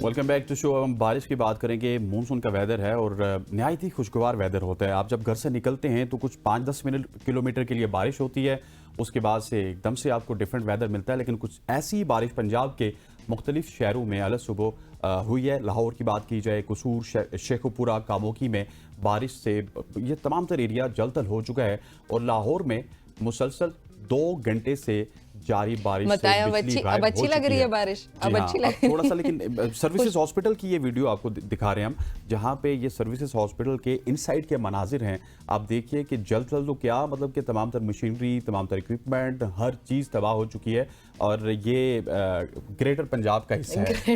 Welcome back to show. हम बारिश की बात करेंगे। मानसून का वेदर है और नहायत ही खुशगवार वेदर होता है। आप जब घर से निकलते हैं तो कुछ 5-10 किलोमीटर के लिए बारिश होती है, उसके बाद से एकदम से आपको डिफरेंट वेदर मिलता है। लेकिन कुछ ऐसी बारिश पंजाब के मुख्तलिफ शहरों में अलग सुबह हुई है। लाहौर की बात की जाए, कसूर, शेखुपुरा, कामोकी में बारिश से ये तमाम तर एरिया जलथल हो चुका है और लाहौर में मुसलसल 2 घंटे से जारी बारिश से बिजली गायब अब अच्छी हो लग चुकी रही है बारिश। अब अच्छी लग थोड़ा सा लेकिन सर्विसेज हॉस्पिटल की ये वीडियो आपको दिखा रहे हैं हम, जहां पे ये सर्विसेज हॉस्पिटल के इनसाइड के मनाजिर हैं। आप देखिए कि जल्द तो क्या मतलब कि तमाम तर मशीनरी, तमाम तर इक्विपमेंट, हर चीज़ तबाह हो चुकी है और ये ग्रेटर पंजाब का हिस्सा है।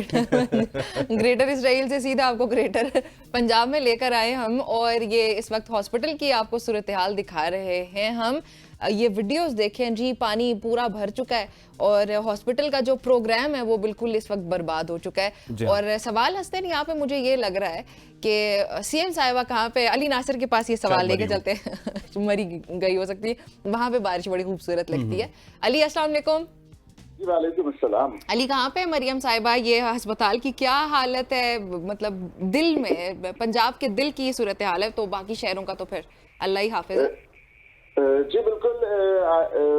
ग्रेटर इसराइल से सीधा आपको ग्रेटर पंजाब में लेकर आए हम और ये इस वक्त हॉस्पिटल की आपको सूरत हाल दिखा रहे हैं हम। ये वीडियोस देखें जी, पानी पूरा भर चुका है और हॉस्पिटल का जो प्रोग्राम है वो बिल्कुल इस वक्त बर्बाद हो चुका है। और सवाल हस्ते नहीं, यहाँ पे मुझे ये लग रहा है कि सीएम साहिबा कहाँ पे, अली नासिर के पास ये सवाल लेके चलते हैं। मरी गई हो सकती है, वहां पे बारिश बड़ी खूबसूरत लगती है। अली अस्सलाम वालेकुम। वालेकुम अस्सलाम। अली कहाँ पे मरियम साहिबा, ये अस्पताल की क्या हालत है? मतलब दिल में, पंजाब के दिल की सूरत हाल है, तो बाकी शहरों का तो फिर अल्लाह ही हाफिज है। जी बिल्कुल,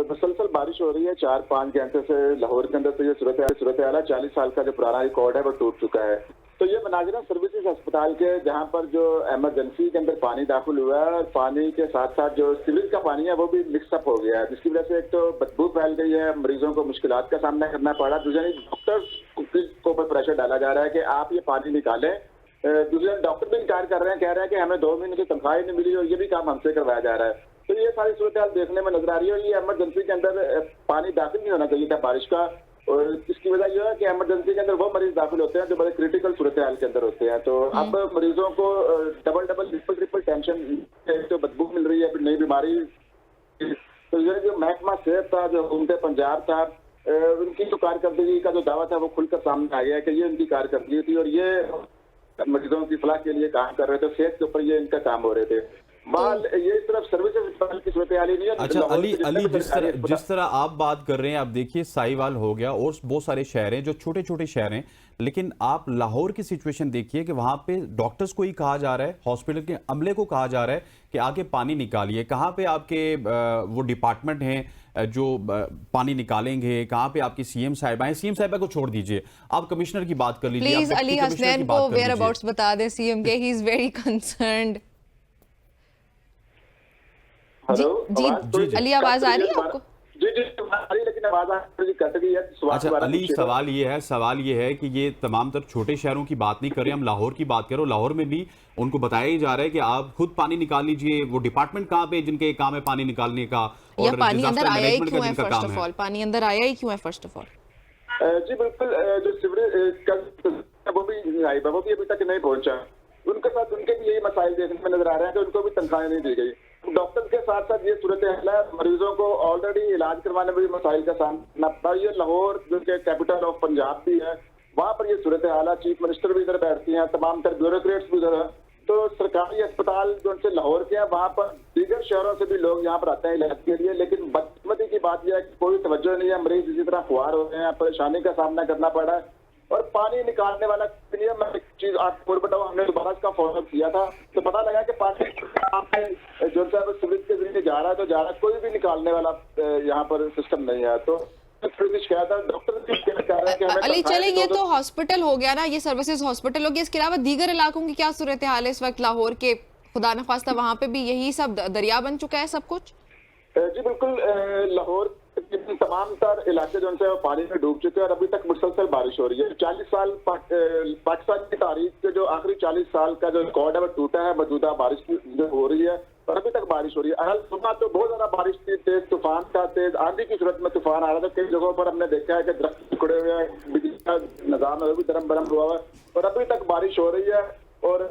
मुसलसल बारिश हो रही है 4-5 घंटे से लाहौर के अंदर। तो ये सूरत हाल है, 40 साल का जो पुराना रिकॉर्ड है वो टूट चुका है। तो ये मनाजिर सर्विसेज अस्पताल के, जहां पर जो एमरजेंसी के अंदर पानी दाखिल हुआ है और पानी के साथ साथ जो सीवरेज का पानी है वो भी मिक्सअप हो गया है, जिसकी वजह से एक तो बदबू फैल गई है, मरीजों को मुश्किलात का सामना करना पड़ा। दूसरे डॉक्टर्स के ऊपर प्रेशर डाला जा रहा है कि आप ये पानी निकालें। दूसरे डॉक्टर भी इनकार कर रहे हैं, कह रहे हैं कि हमें 2 महीने की तनख्वाह नहीं मिली और ये भी काम हमसे करवाया जा रहा है। तो ये सारी सूरत हाल देखने में नजर आ रही है और ये इमरजेंसी के अंदर पानी दाखिल नहीं होना चाहिए था बारिश का। और इसकी वजह यह है कि इमरजेंसी के अंदर वो मरीज दाखिल होते हैं जो बड़े क्रिटिकल सूरत हाल के अंदर होते हैं। तो अब मरीजों को डबल ट्रिपल टेंशन, तो बदबू मिल रही है, फिर नई बीमारी। तो ये जो महकमा सेहत था, जो हुकूमत पंजाब था, उनकी जो कारकर्दगी का जो दावा था वो खुलकर सामने आ गया है कि ये उनकी कारकर्दगी थी और ये मरीजों की फलाह के लिए काम कर रहे थे, सेहत के ऊपर ये इनका काम हो रहे थे। ये सिर्फ सर्विसेज की सूरत हाल नहीं है। अच्छा अली, जिस तरह आप बात कर रहे हैं, आप देखिए साहिवाल हो गया और बहुत सारे शहर हैं जो छोटे छोटे शहर हैं, लेकिन आप लाहौर की सिचुएशन देखिए कि वहां पे डॉक्टर्स को ही कहा जा रहा है, हॉस्पिटल के अमले को कहा जा रहा है कि आके पानी निकालिए। कहाँ पे आपके वो डिपार्टमेंट हैं जो पानी निकालेंगे? कहाँ पे आपकी सीएम साहिबा हैं? सीएम साहिबा को छोड़ दीजिए, आप कमिश्नर की बात कर लीजिए। प्लीज अली हसनैन को वेयर अबाउट्स बता दें सीएम के, ही इज वेरी कंसर्न्ड। जी, अली आवाज आ रही है आपको? जी आ रही है, लेकिन आवाज कट गई है। अच्छा अली, सवाल ये है कि ये तमाम तर छोटे शहरों की बात नहीं कर रहे हम, लाहौर की बात करो। लाहौर में भी उनको बताया ही जा रहा है कि आप खुद पानी निकाल लीजिए। वो डिपार्टमेंट कहाँ पे जिनके काम है पानी निकालने का, और पानी अंदर आया ही क्यों है? फर्स्ट ऑफ ऑल पानी अंदर आया ही क्यों है? फर्स्ट ऑफ ऑल जी बिल्कुल, जो सीवरेज वो भी अभी तक नहीं पहुंचा। उनके साथ उनके भी यही मसाइल देखने में नजर आ रहे हैं कि उनको भी तनख्वाहें नहीं दी गई। डॉक्टर के साथ साथ ये सूरत हाल है, मरीजों को ऑलरेडी इलाज करवाने में भी मसाइल का सामना पड़ा। ये लाहौर जो कि कैपिटल ऑफ पंजाब भी है, वहाँ पर ये सूरत हाल है। चीफ मिनिस्टर भी इधर बैठती हैं, तमाम तर ब्यूरोक्रेट्स भी इधर है। तो सरकारी अस्पताल जो उनसे लाहौर के हैं, वहाँ पर दीगर शहरों से भी लोग यहाँ पर आते हैं इलाज के लिए। लेकिन बदकिस्मती की बात यह है कि कोई तवज्जो नहीं है, मरीज इसी तरह खुआर हो रहे हैं, परेशानी का सामना करना पड़ा है। और पानी निकालने वाला मैं एक चीज आपको बताऊं, हमने दोबारा इसका फॉलोअप किया था तो पता लगा कि पानी जो सीवरेज के जरिए जा रहा है तो जा रहा है, कोई भी निकालने वाला यहाँ पर सिस्टम नहीं है। तो शिकायत है, डॉक्टर अली चले, ये तो हॉस्पिटल हो गया ना, ये सर्विसेज हॉस्पिटल हो गया। इसके अलावा दीगर इलाकों की क्या सूरत हाल है इस वक्त लाहौर के? खुदा न खास्ता वहाँ पे भी यही सब दरिया बन चुका है सब कुछ? जी बिल्कुल, लाहौर तमाम तर इलाके जो है पानी में डूब चुके हैं और अभी तक मुसलसल बारिश हो रही है। 40 साल पाकिस्तान की तारीख के जो आखिरी 40 साल का जो रिकॉर्ड है वो टूटा है मौजूदा बारिश जो हो रही है और अभी तक बारिश हो रही है। सुबह तो बहुत ज्यादा बारिश थी, तेज तूफान था, तेज आंधी की सूरत में तूफान आ रहा था। कई जगहों पर हमने देखा है कि दरख्त टुकड़े हुए हैं, बिजली का निजाम है भी दरम बरम हुआ है और अभी तक बारिश हो रही है। और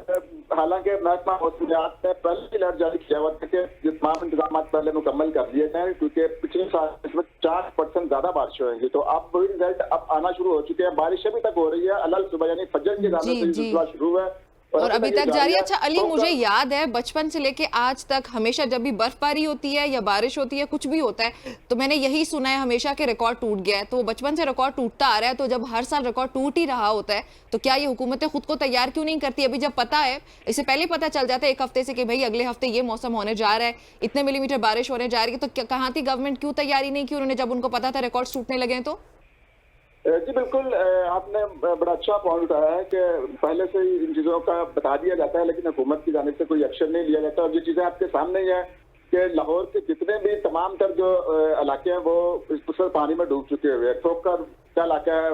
हालांकि महकमा मौसमियात ने पहले अलर्ट जारी किया हुआ था कि तमाम इंतजाम पहले मुकम्मल कर दिए गए, क्योंकि पिछले साल इसमें 4% ज्यादा बारिश होगी। तो अब रिजल्ट अब आना शुरू हो चुके हैं। बारिश अभी तक हो रही है, अलग सुबह यानी फजर के सिलसिला शुरू है और अभी तक जारी है। अच्छा अली, तो मुझे याद है बचपन से लेके आज तक हमेशा जब भी बर्फबारी होती है या बारिश होती है, कुछ भी होता है, तो मैंने यही सुना है हमेशा के रिकॉर्ड टूट गया है। तो बचपन से रिकॉर्ड टूटता आ रहा है, तो जब हर साल रिकॉर्ड टूट ही रहा होता है तो क्या ये हुकूमतें खुद को तैयार क्यों नहीं करती? अभी जब पता है, इससे पहले पता चल जाता है एक हफ्ते से कि भाई अगले हफ्ते ये मौसम होने जा रहा है, इतने मिलीमीटर बारिश होने जा रही है, तो कहाँ थी गवर्नमेंट? क्यों तैयारी नहीं की उन्होंने जब उनको पता था रिकॉर्ड टूटने लगे हैं? तो जी बिल्कुल, आपने बड़ा अच्छा पॉइंट उठाया है कि पहले से ही इन चीजों का बता दिया जाता है, लेकिन हुकूमत की जानिब से कोई एक्शन नहीं लिया जाता। और ये चीजें आपके सामने ही है कि लाहौर के जितने भी तमाम तर जो इलाके हैं वो इस पर पानी में डूब चुके हुए हैं। ठोकर का इलाका है,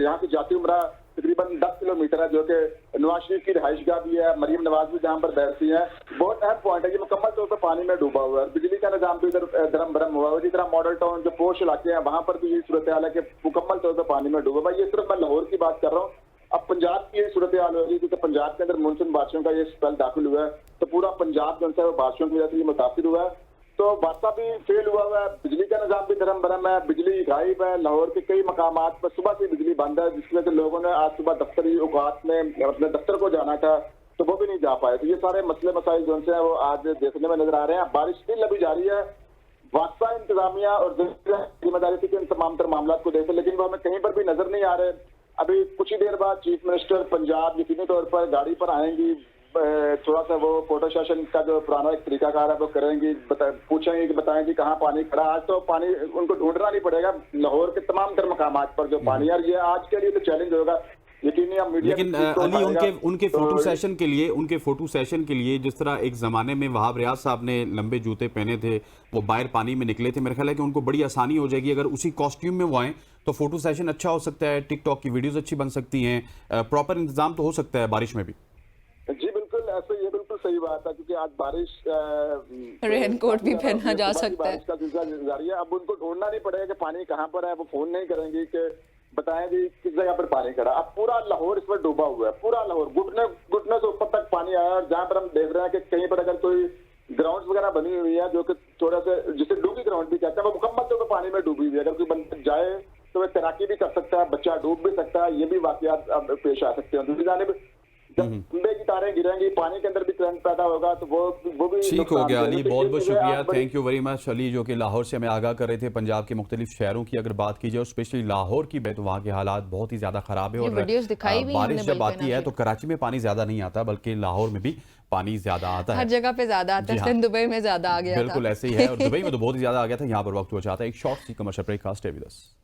यहाँ से जाती उम्रा तकरीबन 10 किलोमीटर है, जो कि नवाज शरीफ की रिहाइशगाह भी है, मरीम नवाज भी जहाँ पर बैठती है। बहुत अहम पॉइंट है, ये मुकम्मल तौर पर पानी में डूबा हुआ है। बिजली का निजाम भी इधर धर्म भरम हुआ है। इसी तरह मॉडल टाउन जो पोश इलाके हैं वहां पर भी यही सूरत हाल है कि मुकम्मल तौर पर पानी में डूबा हुआ है। ये सिर्फ मैं लाहौर की बात कर रहा हूँ। अब पंजाब की सूरत हाल हो रही है, क्योंकि पंजाब के अंदर मानसून बारिशों का ये स्पेल दाखिल हुआ है, तो पूरा पंजाब जो है वो बारिशों की वजह से मुतासिर हुआ है। तो वास्ता भी फेल हुआ है, बिजली का निजाम भी धर्म भरम है, बिजली गायब है। लाहौर के कई मकामात पर सुबह से बिजली बंद है, जिसकी वजह से लोगों ने आज सुबह दफ्तरी औकात में अपने दफ्तर को जाना था तो वो भी नहीं जा पाए। तो ये सारे मसले मसाइल जो है वो आज देखने में नजर आ रहे हैं। बारिश स्टिल अभी जारी है। वास्ता इंतजामिया और जिम्मेदारी थी कि इन तमाम तर मामला को देखें, लेकिन वो हमें कहीं पर भी नजर नहीं आ रहे। अभी कुछ ही देर बाद चीफ मिनिस्टर पंजाब यकीनी तौर पर गाड़ी पर आएंगी, थोड़ा सा वो फोटो सेशन का जो पुराना एक तरीकाकार है वो करेंगी, पूछेंगे कि बताएंगे कहाँ पानी खड़ा। आज तो पानी उनको ढूंढना नहीं पड़ेगा, लाहौर के तमाम तर मकामात पर जो पानी है, ये आज के लिए तो चैलेंज होगा। लेकिन अली, उनके फोटो सेशन के लिए जिस तरह एक जमाने में वहाब रियाज साहब ने लंबे जूते पहने थे, वो बाहर पानी में निकले थे, मेरा ख्याल है कि उनको बड़ी आसानी हो जाएगी अगर उसी कॉस्ट्यूम में वो आए तो फोटो सेशन अच्छा हो सकता है, टिकटॉक की वीडियोस अच्छी बन सकती हैं, प्रॉपर इंतजाम तो हो सकता है बारिश में भी। जी बिल्कुल, ऐसे ये बिल्कुल सही बात है, क्योंकि आज बारिश रेनकोट भी पहना जा सकता है। बारिश का सिलसिला जारी है। अब उनको ढूंढना नहीं पड़ेगा कि पानी कहाँ पर है, वो फोन नहीं करेंगे कि बताएंगे किस जगह पर पानी खड़ा। अब पूरा लाहौर इस पर डूबा हुआ है, पूरा लाहौर घुटने से ऊपर तक पानी आया है। और जहाँ पर हम देख रहे हैं कि कहीं पर अगर कोई ग्राउंड वगैरह बनी हुई है जो कि थोड़ा सा जिसे डूबी ग्राउंड भी कहते हैं, वो मुकम्मल तौर पर पानी में डूबी हुई है। अगर कोई बंदा जाए तो वह तैराकी भी कर सकता है, बच्चा डूब भी सकता है, ये भी वाकयात अब पेश आ सकते हैं। दूसरी जानिब जब खंबे की तारें गिरेंगी, पानी के अंदर भी करंट पैदा होगा, तो वो भी ठीक हो गया। अली, बहुत बहुत शुक्रिया, thank you very much. Ali जो कि लाहौर से हमें आगाह कर रहे थे। पंजाब के मुख्तलिफ शहरों की अगर बात की जाए, स्पेशली लाहौर की, तो वहाँ के हालात बहुत ही ज्यादा खराब है। और बारिश जब आती है तो कराची में पानी ज्यादा नहीं आता, बल्कि लाहौर में भी पानी ज्यादा आता है, हर जगह पे ज्यादा आता है। दुबई में ज्यादा आ गया था। बिल्कुल ऐसे ही है, और दुबई में तो बहुत ही ज्यादा आ गया था। यहाँ पर वक्त हुआ चाहता है एक शॉर्ट सी कमर्शियल ब्रेक का। Stay with us.